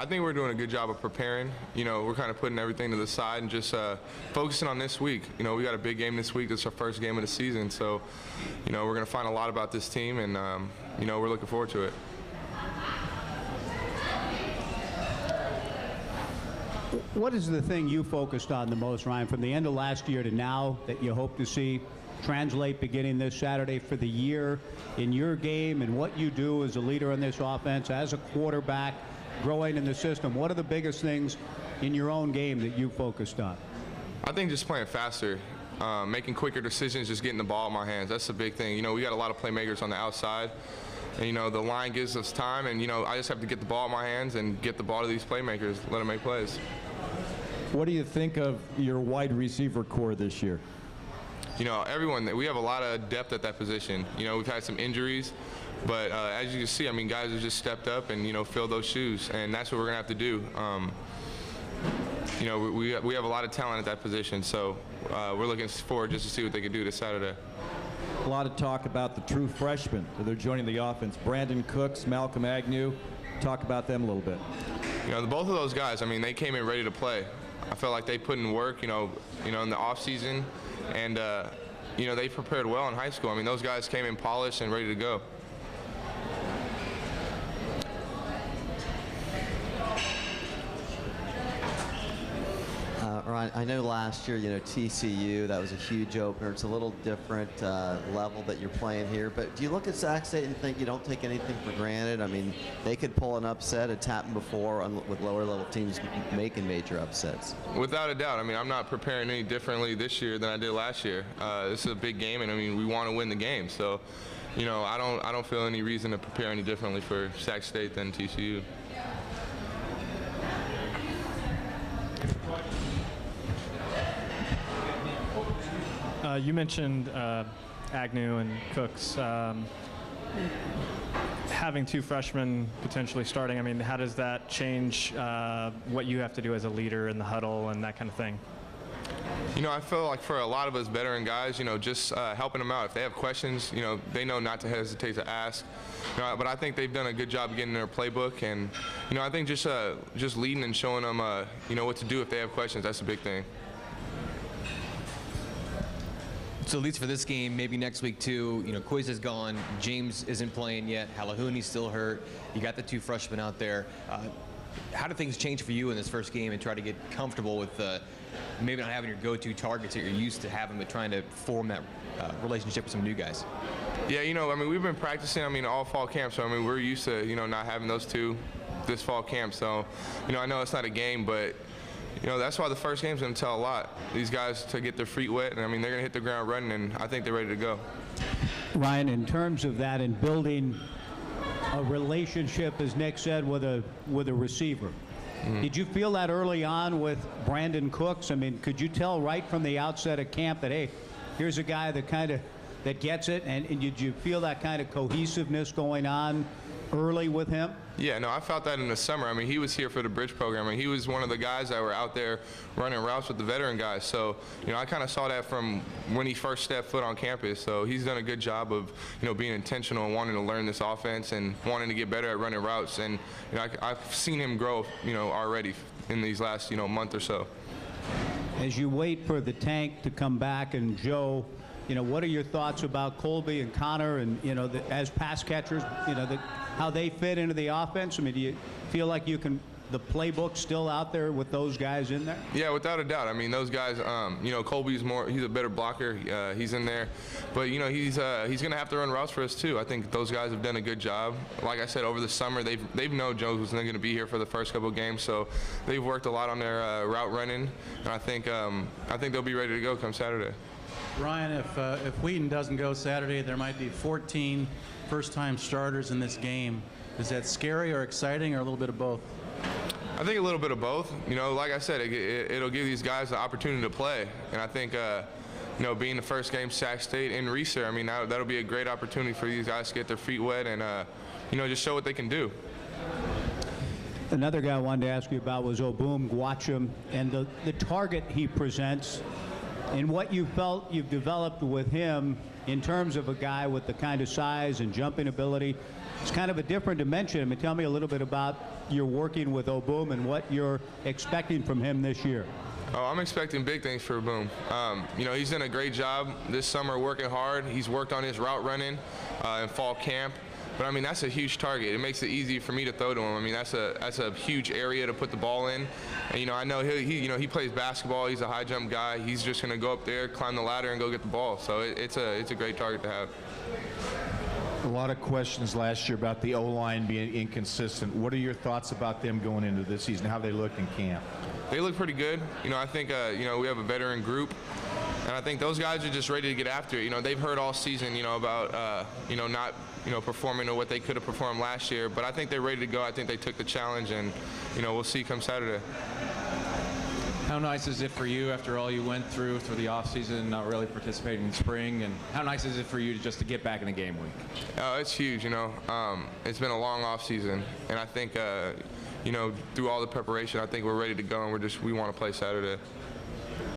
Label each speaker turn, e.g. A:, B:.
A: I think we're doing a good job of preparing. We're kind of putting everything to the side and just focusing on this week. We got a big game this week. This is our first game of the season. So, we're going to find a lot about this team, and, we're looking forward to it.
B: What is the thing you focused on the most, Ryan, from the end of last year to now that you hope to see translate beginning this Saturday for the year in your game and what you do as a leader in this offense, as a quarterback, growing in the system? What are the biggest things in your own game that you focused on?
A: I think just playing faster, making quicker decisions, just getting the ball in my hands. That's the big thing. We got a lot of playmakers on the outside. And, the line gives us time, and, I just have to get the ball in my hands and get the ball to these playmakers, let them make plays.
C: What do you think of your wide receiver core this year?
A: Everyone, we have a lot of depth at that position. We've had some injuries, but as you can see, guys have just stepped up and, filled those shoes, and that's what we're going to have to do. We have a lot of talent at that position, so we're looking forward just to see what they can do this Saturday.
C: A lot of talk about the true freshmen that are joining the offense. Brandon Cooks, Malcolm Agnew. Talk about them a little bit.
A: Both of those guys, they came in ready to play. I felt like they put in work, in the off season, and they prepared well in high school. Those guys came in polished and ready to go.
D: Ryan, I know last year, TCU, that was a huge opener. It's a little different level that you're playing here. But do you look at Sac State and think you don't take anything for granted? They could pull an upset. It's happened before with lower-level teams making major upsets.
A: Without a doubt. I'm not preparing any differently this year than I did last year. This is a big game, and we want to win the game. So, I don't feel any reason to prepare any differently for Sac State than TCU.
E: You mentioned Agnew and Cooks having two freshmen potentially starting. How does that change what you have to do as a leader in the huddle and that kind of thing?
A: I feel like for a lot of us veteran guys, just helping them out. If they have questions, they know not to hesitate to ask. But I think they've done a good job getting their playbook, and I think just leading and showing them, what to do if they have questions. That's a big thing.
F: So at least for this game, maybe next week too, Quiz is gone, James isn't playing yet, Halahouni's still hurt, you got the two freshmen out there. How do things change for you in this first game and try to get comfortable with maybe not having your go-to targets that you're used to having, but trying to form that relationship with some new guys?
A: Yeah, we've been practicing, all fall camp, so we're used to, not having those two this fall camp. So, I know it's not a game, but that's why the first game's going to tell a lot. These guys to get their feet wet, and they're going to hit the ground running, and I think they're ready to go.
B: Ryan, in terms of that and building a relationship, as Nick said, with a receiver, did you feel that early on with Brandon Cooks? Could you tell right from the outset of camp that, hey, here's a guy that gets it, and did you feel that kind of cohesiveness going on early with him?
A: Yeah, no, I felt that in the summer. He was here for the bridge program, and he was one of the guys that were out there running routes with the veteran guys. So, I kind of saw that from when he first stepped foot on campus. So he's done a good job of, being intentional and wanting to learn this offense and wanting to get better at running routes. And, I've seen him grow, already in these last, month or so.
B: As you wait for the tank to come back and Joe, what are your thoughts about Colby and Connor and, as pass catchers, how they fit into the offense? Do you feel like the playbook's still out there with those guys in there?
A: Yeah, without a doubt. those guys, Colby's he's a better blocker. He's in there. But, he's going to have to run routes for us, too. I think those guys have done a good job. Like I said, over the summer, they've known Joe was going to be here for the first couple of games, so they've worked a lot on their route running, and I think they'll be ready to go come Saturday.
G: Ryan, if Wheaton doesn't go Saturday, there might be 14 first-time starters in this game. Is that scary or exciting or a little bit of both?
A: I think a little bit of both. Like I said, it'll give these guys the opportunity to play. And I think, being the first game Sac State in Reeser, that'll be a great opportunity for these guys to get their feet wet and, just show what they can do.
B: Another guy I wanted to ask you about was Obum Gwacham and the target he presents and what you felt you've developed with him in terms of a guy with the kind of size and jumping ability. It's kind of a different dimension. I mean, tell me a little bit about your working with O'Boom and what you're expecting from him this year.
A: Oh, I'm expecting big things for Boom. You know, he's done a great job this summer working hard. He's worked on his route running in fall camp. But I mean, that's a huge target. It makes it easy for me to throw to him. I mean, that's a huge area to put the ball in. And you know, I know he plays basketball. He's a high jump guy. He's just going to go up there, climb the ladder, and go get the ball. So it's a great target to have.
H: A lot of questions last year about the O-line being inconsistent. What are your thoughts about them going into this season? How they look in camp?
A: They look pretty good. You know, I think you know, we have a veteran group. And I think those guys are just ready to get after it. You know, they've heard all season, you know, about, you know, not, you know, performing to what they could have performed last year. But I think they're ready to go. I think they took the challenge, and, you know, we'll see come Saturday.
I: How nice is it for you after all you went through the offseason, not really participating in spring? And how nice is it for you just to get back in the game week?
A: It's huge, you know. It's been a long offseason. And I think, you know, through all the preparation, I think we're ready to go, and we want to play Saturday.